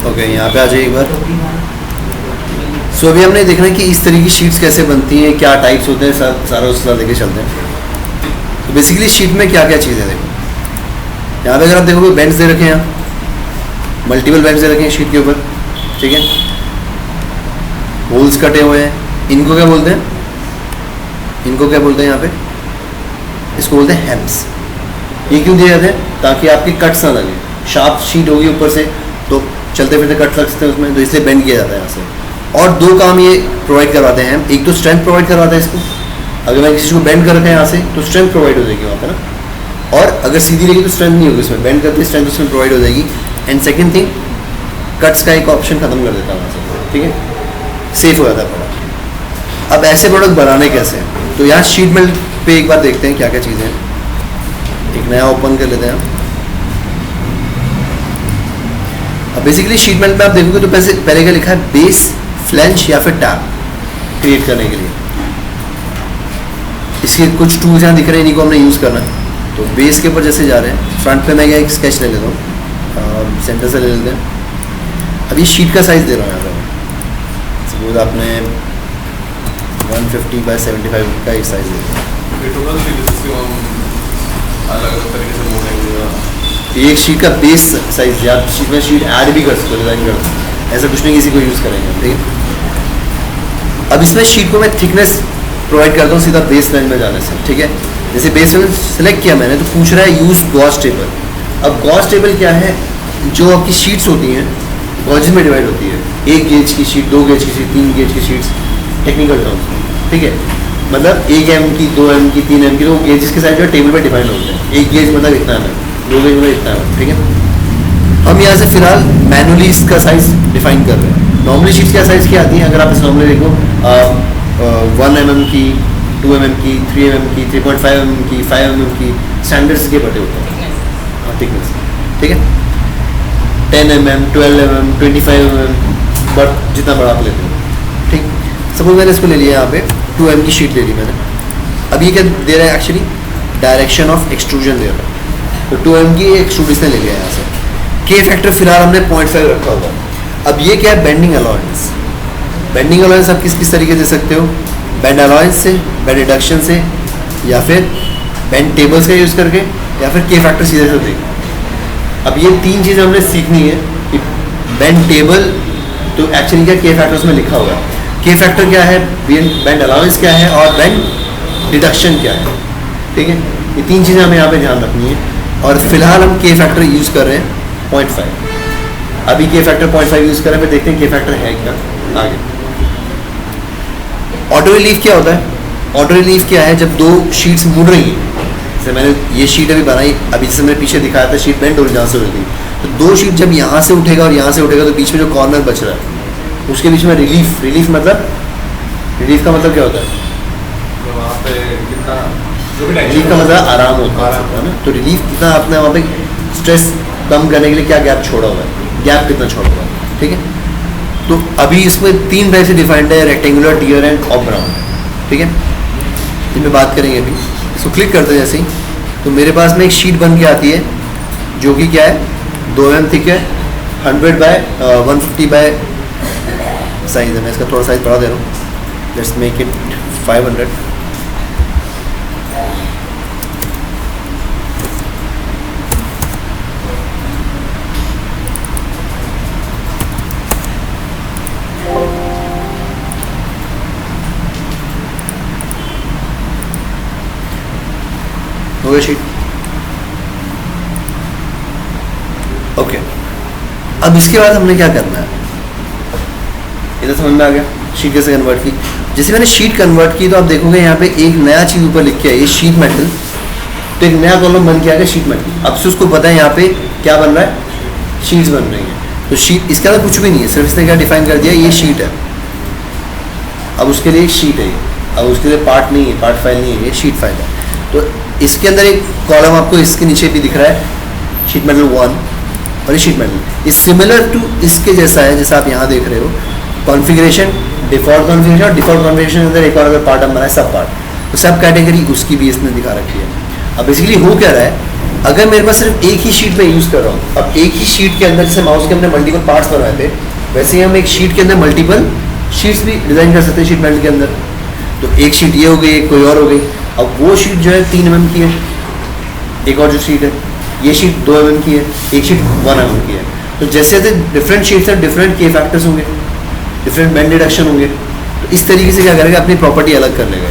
Okay, यहाँ पे आ जाइए एक बार। सो अभी हमने देखना है कि इस तरह की शीट्स कैसे बनती हैं, क्या टाइप्स होते हैं, सारा उसके साथ लेके चलते हैं। तो बेसिकली शीट में क्या क्या चीज़ें देखो, यहाँ पे अगर आप देखोगे बेंड्स दे रखे हैं, यहाँ मल्टीपल बेंड्स दे रखे हैं शीट के ऊपर, ठीक है। होल्स कटे हुए हैं, इनको क्या बोलते हैं, इनको क्या बोलते हैं यहाँ पे, इसको बोलते हैं हेम्स। ये क्यों दिए जाते हैं, ताकि आपके कट्स ना लगे। शार्प शीट होगी ऊपर से तो चलते फिरते कट लग सकते हैं उसमें, तो इसलिए बेंड किया जाता है यहाँ से। और दो काम ये प्रोवाइड करवाते हैं, एक तो स्ट्रेंथ प्रोवाइड करवाता है इसको, अगर मैं किसी को बेंड कर रखा है यहाँ से तो स्ट्रेंथ प्रोवाइड हो जाएगी वहाँ पर ना, और अगर सीधी रहेगी तो स्ट्रेंथ नहीं होगी उसमें, बेंड करते स्ट्रेंथ उसमें प्रोवाइड हो जाएगी। एंड सेकेंड थिंग, कट्स का एक ऑप्शन खत्म कर देता है वहाँ से, ठीक है, सेफ हो जाता है प्रोडक्ट। अब ऐसे प्रोडक्ट बनाने कैसे हैं, तो यहाँ शीट मेटल पे एक बार देखते हैं क्या क्या चीज़ें हैं। एक नया ओपन कर लेते हैं। अब बेसिकली शीट मेटल में आप देखोगे तो पहले क्या लिखा है, बेस, फ्लैंज या फिर टैप क्रिएट करने के लिए। इसके कुछ टूल्स यहाँ दिख रहे हैं, इन्हीं को हमने यूज़ करना है। तो बेस के ऊपर जैसे जा रहे हैं, फ्रंट पे मैं क्या एक स्केच ले लेता हूँ, सेंटर से ले लेते हैं। अब ये शीट का साइज़ दे रहा हूँ यहाँ पर, सपोज आपने 150 बाय 75 का एक साइज़ दे दिया। एक शीट का बेस साइज, या शीट में शीट ऐड भी कर सकते हो, डिज़ाइन कर सकते हो, ऐसा कुछ नहीं किसी को यूज़ करेंगे, ठीक है। अब इसमें शीट को मैं थिकनेस प्रोवाइड करता हूँ सीधा बेस लाइन में जाने से, ठीक है। जैसे बेस लाइन सेलेक्ट किया मैंने तो पूछ रहा है यूज़ गॉस टेबल। अब गॉस टेबल क्या है, जो आपकी शीट्स होती हैं गॉजेस में डिवाइड होती है, 1 गेज की शीट, 2 गेज की शीट, 3 गेज की शीट्स, टेक्निकल टर्म्स, ठीक है। मतलब 1 mm की, 2 mm की, 3 mm की, तो गेजेस के साइज जो टेबल पर डिफाइन होते हैं। 1 गेज मतलब इतना है, 2 गेज मतलब इतना है, ठीक है। हम यहाँ से फिलहाल मैनुअली इसका साइज डिफाइन कर रहे हैं। नॉर्मली शीट्स क्या साइज़ की आती हैं, अगर आप इस नॉर्मली देखो 1 mm की, 2 mm की, 3 mm की, 3.5 mm की, 5 mm की, स्टैंडर्ड्स के बटे होते हैं, हाँ थिकनेस, ठीक है। 10 mm, 12 mm, 25 mm, बट जितना बड़ा आप लेते हो, ठीक। सपोज मैंने इसको ले लिया, यहाँ पे 2 mm की शीट ले ली मैंने। अब ये क्या दे रहा है, एक्चुअली डायरेक्शन ऑफ एक्सट्रूजन दे रहा है, तो 2 mm की एक्सट्रूड इसने ले लिया यहाँ से। के फैक्टर फिलहाल हमने 0.5 रखा हुआ। अब ये क्या है, बेंडिंग अलाउंस। बेंडिंग अलाउंस आप किस किस तरीके दे सकते हो, बेंड अलाउंस से, बेंड रिडक्शन से, या फिर बेंड टेबल्स का यूज़ करके, या फिर के फैक्टर सीधे से देखें। अब ये 3 चीज़ें हमने सीखनी है कि बेंड टेबल तो एक्चुअली क्या के फैक्टर उसमें लिखा हुआ है, के फैक्टर क्या है, बेंड अलाउंस क्या है, और बेंड रिडक्शन क्या है, ठीक है। ये 3 चीज़ें हमें यहाँ पे ध्यान रखनी है। और फिलहाल हम के फैक्टर यूज़ कर रहे हैं 0.5। अभी के फैक्टर 0.5 यूज़ करें, फिर देखते हैं के फैक्टर है क्या आगे। ऑटो रिलीफ क्या होता है, ऑटो रिलीफ क्या है, जब 2 शीट्स मुड़ रही हैं, जैसे मैंने ये शीट अभी बनाई, अभी जैसे मैंने पीछे दिखाया था शीट बेंड हो रही, जहाँ से उठ गई, तो 2 शीट जब यहाँ से उठेगा और यहाँ से उठेगा, तो बीच में जो कॉर्नर बच रहा है उसके बीच में रिलीफ, रिलीफ मतलब, रिलीफ का मतलब क्या होता है, वहाँ पे कितना रिलीफ का मतलब आराम होता है ना। तो रिलीफ कितना आपने वहाँ पे स्ट्रेस कम करने के लिए क्या गैप छोड़ा हुआ है, गैप कितना छोड़ा हुआ है, ठीक है। तो अभी इसमें 3 टाइप से डिफाइंड है, rectangular, tier end of brown, ठीक है। इन पर बात करेंगे अभी। इसको क्लिक करते हैं जैसे ही, तो मेरे पास में एक शीट बन के आती है जो कि क्या है, 2 mm थिक है, 100 बाय 150 बाय साइज है। मैं इसका थोड़ा साइज बढ़ा दे रहा हूँ, लेट्स मेक इट 500। हो गया शीट, ओके। अब इसके बाद हमने क्या करना है, इधर समझ में आ गया शीट कैसे कन्वर्ट की। जैसे मैंने शीट कन्वर्ट की तो आप देखोगे यहाँ पे एक नया चीज़ ऊपर लिख के है, ये शीट मेटल, तो एक नया कॉलम बन के आ गया शीट मेटल। अब से उसको पता है यहाँ पे क्या बन रहा है, शीट्स बन रही हैं। तो शीट, इसके अंदर कुछ भी नहीं है, सिर्फ इसने क्या डिफाइन कर दिया, ये शीट है। अब उसके लिए एक शीट है, अब उसके लिए पार्ट नहीं है, पार्ट फाइल नहीं है, ये शीट फाइल है। तो इसके अंदर एक कॉलम आपको इसके नीचे भी दिख रहा है, शीट मेटल 1, और ये sheet metal is similar to इसके जैसा है, जैसा आप यहाँ देख रहे हो। कॉन्फ़िगरेशन, डिफ़ॉल्ट कॉन्फ़िगरेशन, और डिफ़ॉल्ट कॉन्फ़िगरेशन के अंदर एक और अगर पार्ट हम बनाए सब पार्ट, तो सब कैटेगरी उसकी भी इसने दिखा रखी है। अब बेसिकली हो क्या रहा है, अगर मेरे पास सिर्फ एक ही शीट में यूज़ कर रहा हूँ, अब एक ही शीट के अंदर जैसे माउस के हमने मल्टीपल पार्ट्स बनाए थे, वैसे ही हम एक शीट के अंदर मल्टीपल शीट्स भी डिज़ाइन कर सकते हैं शीट मेटल के अंदर। तो एक शीट ये हो गई, एक कोई और हो गई। अब वो शीट जो है 3 mm की है, एक और जो शीट है ये शीट 2 mm की है, एक शीट 1 mm की है। तो जैसे जैसे डिफरेंट शीट्स हैं डिफरेंट के फैक्टर्स होंगे, डिफरेंट बेंड डिडक्शन होंगे, तो इस तरीके से क्या करेगा अपनी प्रॉपर्टी अलग कर लेगा।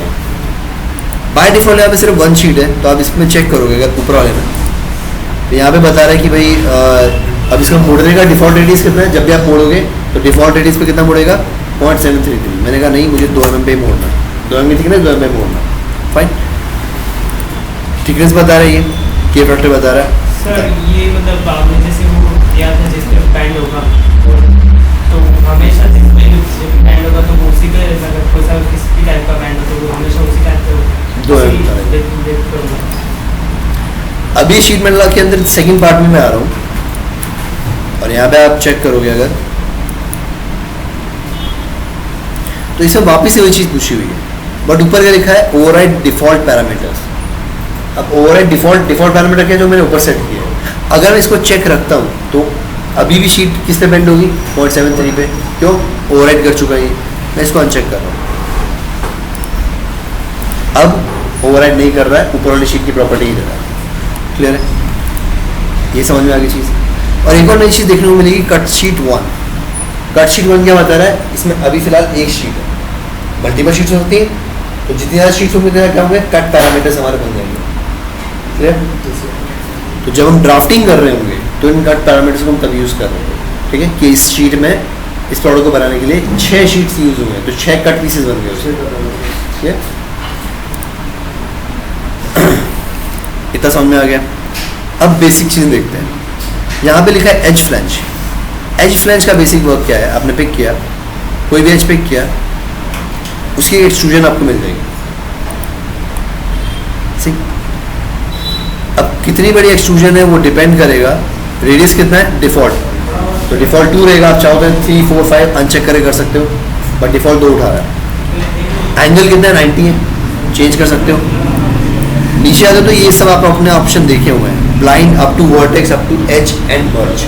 बाय डिफॉल्ट यहाँ पे सिर्फ 1 शीट है, तो आप इसमें चेक करोगे अगर ऊपर वाले में, तो यहाँ पे बता रहा है कि भाई अब इसका मोड़ने का डिफॉल्ट रेडियस कितना है। जब भी आप मोड़ोगे तो डिफॉल्ट रेडियस पे कितना मोड़ेगा, 0.733। मैंने कहा नहीं, मुझे 2 mm पे मोड़ना, 2 mm की थिकनेस 2 mm पे मोड़ना। फाइन, थिकनेस बता रहा है, ये के फैक्टर बता रहा है। सर ये मतलब आपने जैसे वो दिया था जिस पे बैंड होगा, तो हमेशा जिस पे बैंड होगा तो वो उसी पे, अगर कोई सा किसी भी टाइप का बैंड हो तो वो हमेशा उसी टाइप पे होगा। 2 mm का होगा। अभी शीट मेटल के अंदर सेकंड पार्ट में मैं आ रहा हूँ, और यहाँ पे आप चेक करोगे अगर, तो इसमें वापस से वही चीज़ पूछी हुई है, बट ऊपर क्या लिखा है, ओवरराइड डिफॉल्ट पैरामीटर्स। अब ओवरराइड डिफॉल्ट पैरामीटर क्या है जो मैंने ऊपर सेट किया है, अगर मैं इसको चेक रखता हूँ तो अभी भी शीट किस पे बेंड होगी, 0.73 पे। क्यों, ओवरराइड कर चुका है ये। मैं इसको अनचेक कर रहा हूँ, अब ओवरराइड नहीं कर रहा है, ऊपर वाली शीट की प्रॉपर्टी ही दे रहा है। क्लियर है, ये समझ में आ गई चीज़। और एक और नई चीज़ देखने को मिलेगी, कट शीट 1। कट शीट 1 क्या बता रहा है, इसमें अभी फिलहाल एक शीट है, मल्टीपल शीट्स होती है, तो जितनी ज़्यादा शीट्स होंगी उतना क्या होंगे, कट पैरामीटर्स हमारे बन जाएंगे। क्लियर, तो जब हम ड्राफ्टिंग कर रहे होंगे तो इन कट पैरामीटर्स को हम तब यूज़ कर रहे होंगे। ठीक है, कि इस शीट में इस प्रोडक्ट को बनाने के लिए 6 शीट्स यूज़ हुए हैं, तो 6 कट पीसेस बन गए उसके। ठीक है, इतना समझ में आ गया। अब बेसिक चीज़ देखते हैं, यहाँ पे लिखा है एज फ्लैंज। एज फ्लैंज का बेसिक वर्क क्या है, आपने पिक किया, कोई भी एज पिक किया, उसकी एक्सट्रूजन आपको मिल जाएगी। ठीक, अब कितनी बड़ी एक्सट्रूजन है वो डिपेंड करेगा, रेडियस कितना है डिफ़ॉल्ट, तो डिफ़ॉल्ट 2 रहेगा। आप चाहो तो 3, 4, 5 अनचेक कर सकते हो, बट डिफ़ॉल्ट 2 उठा रहा है। एंगल कितना है, 90 है, चेंज कर सकते हो। नीचे आते तो ये सब आप अपने ऑप्शन देखे हुए हैं, blind, up to vertex, up to edge and वर्च।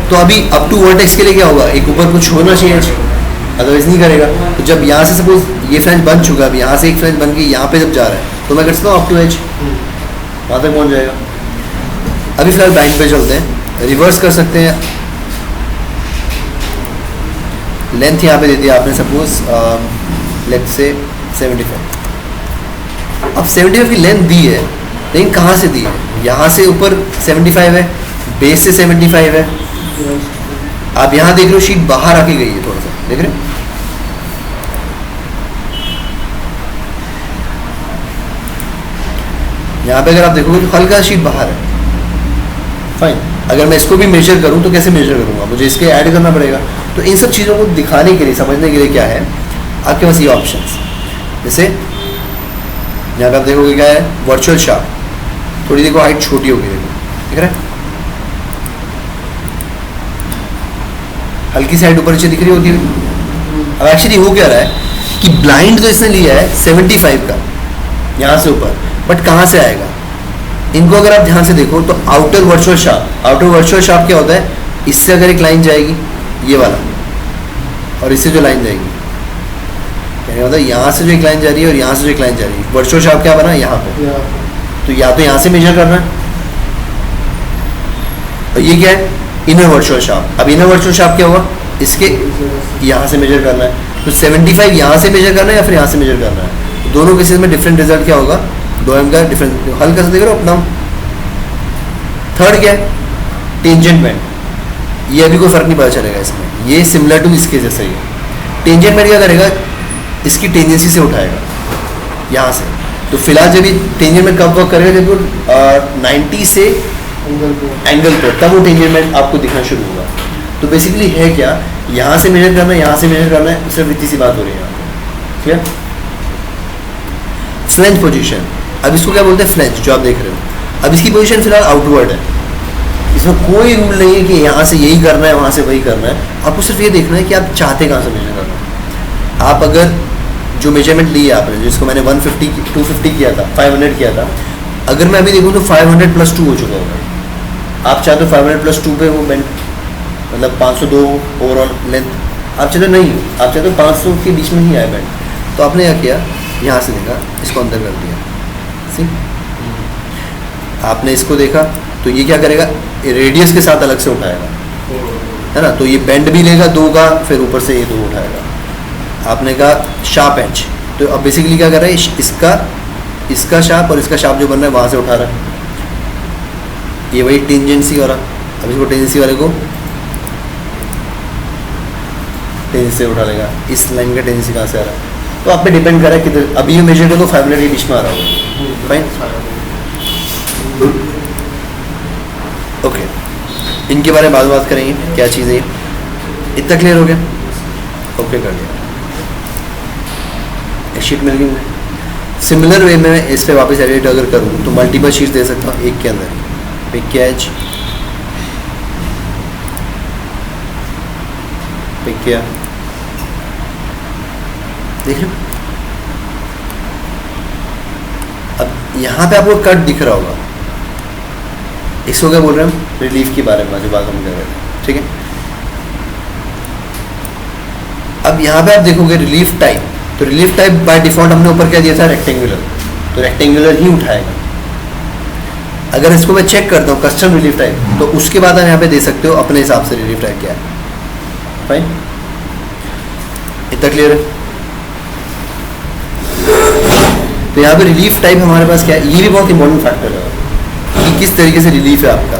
तो अभी अप टू वर्टेक्स के लिए क्या होगा, एक ऊपर कुछ होना चाहिए एज, अदरवाइज नहीं करेगा। तो जब यहाँ से सपोज ये फ्लैंज बन चुका है, अब यहाँ से एक फ्लैंज बन के यहाँ पे जब जा रहा है तो मैं कर सकता हूँ अप टू एज, वहाँ तक पहुँच जाएगा। अभी फिलहाल ब्लाइंड पे चलते हैं, रिवर्स कर सकते हैं। लेंथ यहाँ पे दे दिया आपने सपोज लेंथ से 75। अब 75 की लेंथ दी है, लेकिन कहाँ से दी है, यहाँ से ऊपर 75 है, बेस से 75 है। आप यहाँ देख रहे हो शीट बाहर आके गई है, थोड़ा सा देख रहे हो, यहाँ पे अगर आप देखोगे तो हल्का शीट बाहर है। फाइन, अगर मैं इसको भी मेजर करूँ तो कैसे मेजर करूँगा, मुझे इसके ऐड करना पड़ेगा। तो इन सब चीज़ों को दिखाने के लिए, समझने के लिए क्या है आपके पास ये ऑप्शंस, जैसे यहाँ पे आप देखोगे क्या है, वर्चुअल शार्प, थोड़ी देखो हाइट छोटी होगी, देखो दिख रहा है, हल्की साइड ऊपर नीचे दिख रही होती है। अब एक्चुअली हो क्या रहा है कि ब्लाइंड तो इसने लिया है 75 का यहाँ से ऊपर, बट कहाँ से आएगा, इनको अगर आप ध्यान से देखो तो आउटर वर्चुअल शार्प क्या होता है, इससे अगर एक लाइन जाएगी ये वाला, और इससे जो लाइन जाएगी, क्या होता है, यहाँ से जो एक लाइन जा रही है और यहाँ से जो एक लाइन जा रही है, वर्चुअल शार्प क्या बना यहाँ पे, तो या तो यहाँ से मेजर करना है, और ये क्या है इनर वर्चुअल शार्प। अब इनर वर्चुअल शार्प क्या होगा, इसके यहाँ से मेजर करना है, तो 75 यहाँ से मेजर करना है या फिर यहाँ से मेजर करना है, तो दोनों केसेस में डिफरेंट रिजल्ट क्या होगा, 2 mm का डिफरेंस, हल्का सा देख रहे हो अपना। थर्ड क्या है, टेंजेंट बैंड, ये अभी कोई फर्क नहीं पता चलेगा इसमें, ये सिमिलर टू इसके जैसा ही है। टेंजेंट बैंड क्या करेगा, इसकी टेंजेंसी से उठाएगा यहाँ से, तो फिलहाल जब ये टेंजेंट बैंड कब वर्क करेगा, जब 90 से एंगल पर, तब वो टेंजेंट बैंड आपको दिखना शुरू होगा। तो बेसिकली है क्या, यहाँ से मेजर करना है, यहाँ से मेजर करना है, सिर्फ इतनी सी बात हो रही है यहाँ पे। ठीक है, फ्लेंज पोजीशन, अब इसको क्या बोलते हैं, फ्लेंज, जो आप देख रहे हो। अब इसकी पोजीशन फिलहाल आउटवर्ड है, इसमें कोई रूल नहीं है कि यहाँ से यही करना है, वहाँ से वही करना है। आपको सिर्फ ये देखना है कि आप चाहते कहाँ से मेजर करना है। आप अगर जो मेजरमेंट ली है आपने, जिसको मैंने 150 250 किया था, 500 किया था, अगर मैं अभी देखूँ तो 500+2 हो चुका होगा। आप चाहते हो 500+2 पे वो बेंड मतलब 502 ओवरऑल लेंथ, आप चाहते हो नहीं, आप चाहते हो 500 के बीच में ही आए बेंड, तो आपने क्या किया, यहाँ से देखा, इसको अंदर कर दिया। सी आपने इसको देखा तो ये क्या करेगा, रेडियस के साथ अलग से उठाएगा, है ना, तो ये बेंड भी लेगा 2 का, फिर ऊपर से ये 2 उठाएगा। आपने कहा शार्प एज, तो अब बेसिकली क्या कर रहा है, इसका शार्प और इसका शार्प जो बन रहा है वहाँ से उठा रहा है, ये वही टेंजेंसी वाला। अब इसको टेंजेंसी वाले को टेंजेंसी से उठा लेगा, इस लाइन का टेंजेंसी कहाँ से आ रहा है, तो आप पे डिपेंड कर रहा है किधर। अभी ये मेजर करो 500 के बीच में आ रहा होगा, फाइन, ओके। इनके बारे में बात करेंगे, क्या चीज़ है ये, इतना क्लियर हो गया, ओके कर दिया, एक शीट मिल गई मुझे। सिमिलर वे में इस पर वापस एडिट अगर करूँ तो मल्टीपल शीट दे सकता हूँ एक के अंदर, पिक कैच, पिक किया, देख रहे हो। अब यहाँ पे आपको कट दिख रहा होगा, इसको क्या बोल रहे हैं हम, रिलीफ के बारे में जो बात हम कर रहे थे, ठीक है। अब यहाँ पे आप देखोगे रिलीफ टाइप, तो रिलीफ टाइप बाय डिफॉल्ट हमने ऊपर क्या दिया था, रेक्टेंगुलर, तो रेक्टेंगुलर ही उठाएगा। अगर इसको मैं चेक करता हूँ कस्टम रिलीफ टाइप, तो उसके बाद आप यहाँ पे दे सकते हो अपने हिसाब से रिलीफ टाइप क्या है, फाइन, इतना क्लियर है। तो यहाँ पे रिलीफ टाइप हमारे पास क्या है, ये भी बहुत इंपॉर्टेंट फैक्टर है कि किस तरीके से रिलीफ है आपका।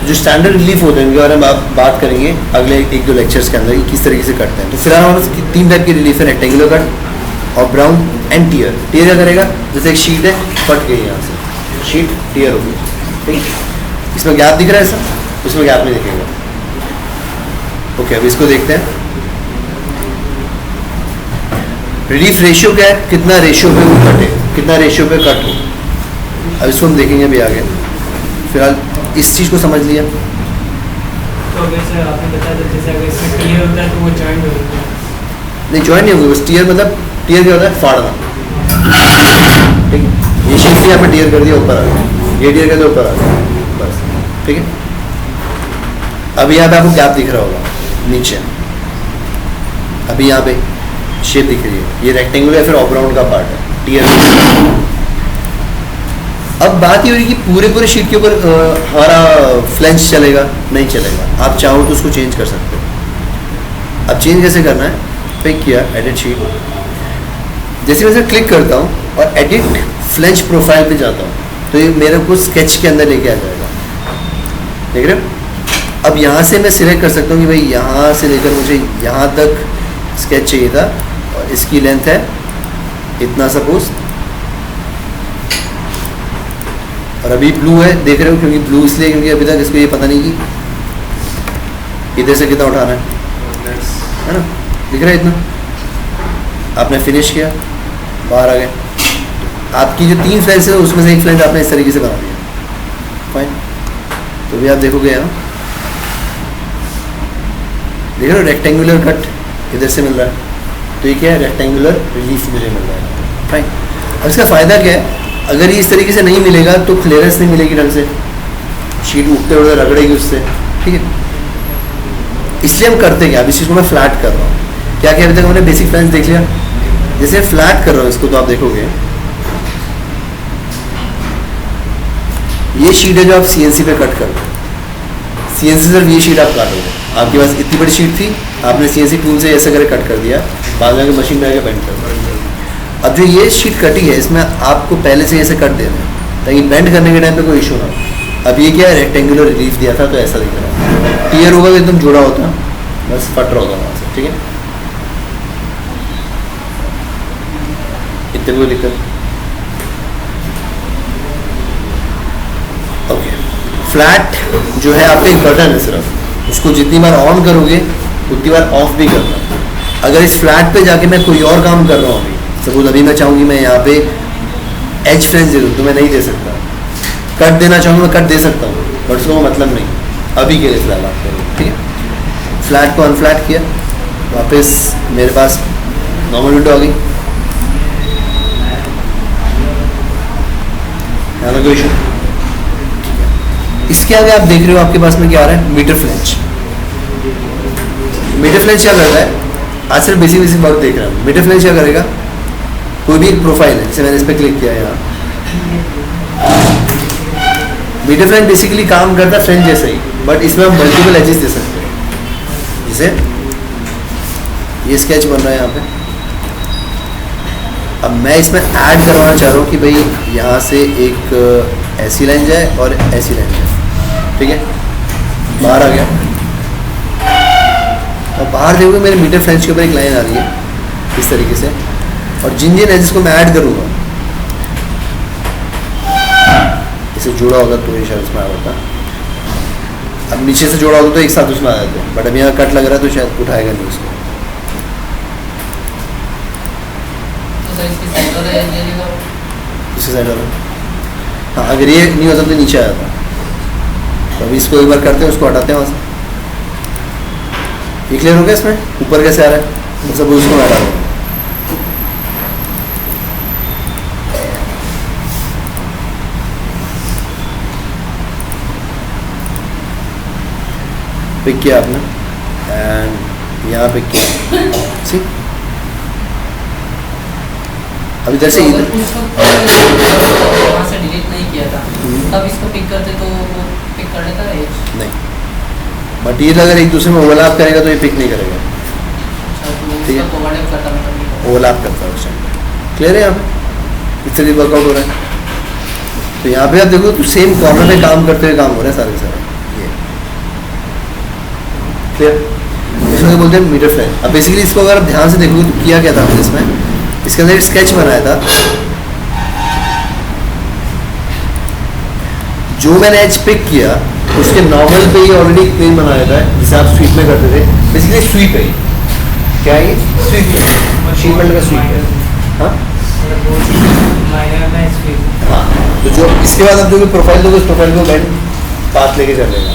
जो स्टैंडर्ड रिलीफ होते हैं उनके बारे में आप बात करेंगे अगले 1-2 लेक्चर्स के अंदर कि किस तरीके से करते हैं। तो फिलहाल हमारे पास 3 टाइप की रिलीफ है, रेक्टेंगुलर कट और ब्राउन एंड टीयर। टीयर क्या करेगा, जैसे एक शीट है फट गई यहाँ से, शीट टीयर हो गई, ठीक है, इसमें गैप दिख रहा है ऐसा, उसमें गैप नहीं दिखेगा, ओके। अब इसको देखते हैं, रिलीफ रेशियो क्या है, कितना रेशियो पे वो कटे, कितना रेशियो पे कट हो। अब इसको हम देखेंगे अभी आगे, फिलहाल इस चीज़ को समझ लिया। तो अगर सर आपने बताया था जैसे अगर इसमें टीयर होता है तो वो जॉइंट होता है, नहीं जॉइंट नहीं होगी, बस टीयर, मतलब टीयर क्या होता है, फाड़ना, ठीक है। ये शीट से यहाँ पे टीयर कर दिया, ऊपर आ गया, ये टीयर कर दिया, ऊपर आ गया, बस, ठीक है। अभी यहाँ पे आपको गैप दिख रहा होगा नीचे, अभी यहाँ पे शेप दिख रही है, ये रेक्टेंगुलर या फिर ऑब्राउंड का पार्ट है, टीयर। अब बात ये हो रही कि पूरे शीट के ऊपर हमारा फ्लेंज चलेगा, नहीं चलेगा, आप चाहो तो उसको चेंज कर सकते हो। अब चेंज कैसे करना है, पिक किया, एडिट शीट, जैसे मैं क्लिक करता हूँ और एडिट फ्लेंज प्रोफाइल पे जाता हूँ, तो ये मेरे को स्केच के अंदर लेके आ जाएगा, देख रहे हो। अब यहाँ से मैं सिलेक्ट कर सकता हूँ कि भाई यहाँ से लेकर मुझे यहाँ तक स्केच चाहिए था, और इसकी लेंथ है इतना सपोज, और अभी ब्लू है, देख रहे हो, क्योंकि ब्लू इसलिए क्योंकि अभी तक इसको ये पता नहीं कि इधर से कितना उठाना है ना, दिख रहा है इतना। आपने फिनिश किया, बाहर आ गए, आपकी जो 3 फ्लेंज है उसमें से एक फ्लेंज आपने इस तरीके से बना दिया, फाइन। तो भी आप देखोगे यहाँ, देख रहे हो, रेक्टेंगुलर कट इधर से मिल रहा है, तो ये क्या है, रेक्टेंगुलर रिलीफ मुझे मिल रहा है, फाइन। अब इसका फ़ायदा क्या है, अगर ये इस तरीके से नहीं मिलेगा तो क्लियरेंस नहीं मिलेगी ढंग से, शीट उठते उठते रगड़ेगी उससे, ठीक है। इसलिए हम करते क्या, अब इस चीज़ को मैं फ्लैट कर रहा हूँ। क्या क्या अभी तक हमने बेसिक फ्लेंज देख लिया, जैसे फ्लैट कर रहा हूँ इसको, तो आप देखोगे ये शीट है जो आप CNC पे कट कर, CNC से ये शीट आप काटोगे, आपके पास इतनी बड़ी शीट थी, आपने CNC टूल से ऐसे करके कट कर दिया, बाद में मशीन में आके बेंड कर दिया। अब जो ये शीट कटी है इसमें आपको पहले से ऐसे कट देना है ताकि बेंड करने के टाइम पे कोई इशू ना हो। अब ये क्या है, रेक्टेंगुलर रिलीफ दिया था तो ऐसा दिख रहा है, टीयर होगा तो एकदम जुड़ा होता, बस फट रहा होगा वहाँ से, ठीक है, इतने कोई दिक्कत। ओके, फ्लैट जो है आपका एक बटन है सिर्फ, उसको जितनी बार ऑन करोगे उतनी बार ऑफ भी करना। अगर इस फ्लैट पे जाके मैं कोई और काम कर रहा हूँ, सपोज अभी मैं चाहूँगी मैं यहाँ पे एज फ्लेंज दे दूँ तो मैं नहीं दे सकता, कट देना चाहूँगा मैं कट दे सकता हूँ, बट उसको मतलब नहीं, अभी के लिए फिलहाल आप करो, ठीक है। फ्लैट को अनफ्लैट किया, वापस मेरे पास नॉर्मल विंडो आ गई। ना कोई इशू। इसके आगे आप देख रहे हो आपके पास में क्या आ रहा है, मीटर फ्लैंज। मीटर फ्लैंज क्या करता है, आज सिर्फ बेसिक बात देख रहा हूँ। मीटर फ्लैंज क्या करेगा, कोई भी एक प्रोफाइल है, जैसे मैंने इस पर क्लिक किया यहाँ, मीटर फ्लैंज बेसिकली काम करता है फ्लैंज जैसे ही, बट इसमें हम मल्टीपल एजेस दे सकते हैं। जैसे ये स्केच बन रहा है यहाँ पे, अब मैं इसमें ऐड करवाना चाह रहा हूँ कि भाई यहाँ से एक ऐसी लाइन जाए और ऐसी लाइन जाए, ठीक है, बाहर आ गया। और बाहर देखोगे मेरे मीटर फ्लैंज के ऊपर एक लाइन आ रही है इस तरीके से, और जिन एजेस को मैं ऐड करूँगा, इसे जोड़ा होगा तो ये शायद इसमें आ जाता, अब नीचे से जोड़ा होगा तो एक साथ उसमें आ जाते हैं, बट अब यहाँ कट लग रहा है तो शायद उठाएगा नहीं उसको। इसके साइड वाला, हाँ, अगर ये नहीं होता तो नीचे आ जाता। तो अभी इसको एक बार करते हैं, उसको हटाते हैं वहाँ से। ये क्लियर हो गया, इसमें ऊपर कैसे आ रहा है, सब उसको हटा दो। पिक किया आपने एंड यहाँ पिक किया, सी अब इधर से इधर वहाँ से डिलीट नहीं किया था, तब इसको पिक करते तो वो पिक कर लेता है नहीं, बट ये अगर एक दूसरे में ओवरलैप करेगा तो ये पिक नहीं करेगा। ठीक है, ओवरलैप करता मतलब ओवरलैप करता है उस टाइम। क्लियर है, यहाँ पे इस तरीके वर्कआउट हो रहा है। तो यहाँ पे आप देखो तो सेम कॉर्नर में काम करते हुए काम हो रहा है सारे सारे। ये क्लियर, इसमें बोलते हैं मीटर फ्लैंज। अब बेसिकली इसको अगर आप ध्यान से देखोगे तो किया क्या था हमने इसमें, इसके अंदर एक स्केच बनाया था, जो मैंने एज पिक किया उसके नॉर्मल पे ही ऑलरेडी एक प्लेन बनाया था, जिसे आप स्वीप में करते थे। बेसिकली स्वीप है, क्या है ये, स्वीप है, शीटमेंट का स्वीप है। हाँ हाँ, तो जो इसके बाद आप जो प्रोफाइल दोगे उस प्रोफाइल को बैंड पाथ लेके कर लेगा।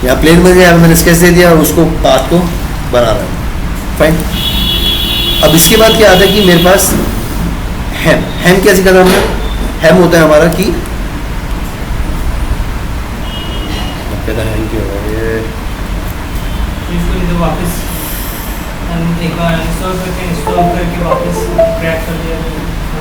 यहाँ प्लेन बन गया, मैंने स्केच दे दिया और उसको पाथ को बना रहा है, फाइन। अब इसके बाद क्या आता है कि मेरे पास हैम क्या सीखा था हमने, हैम होता है हमारा कि हैम क्या होगा ये, इसको वापस एक बार इंस्टॉल करके वापस क्रैक कर दिया।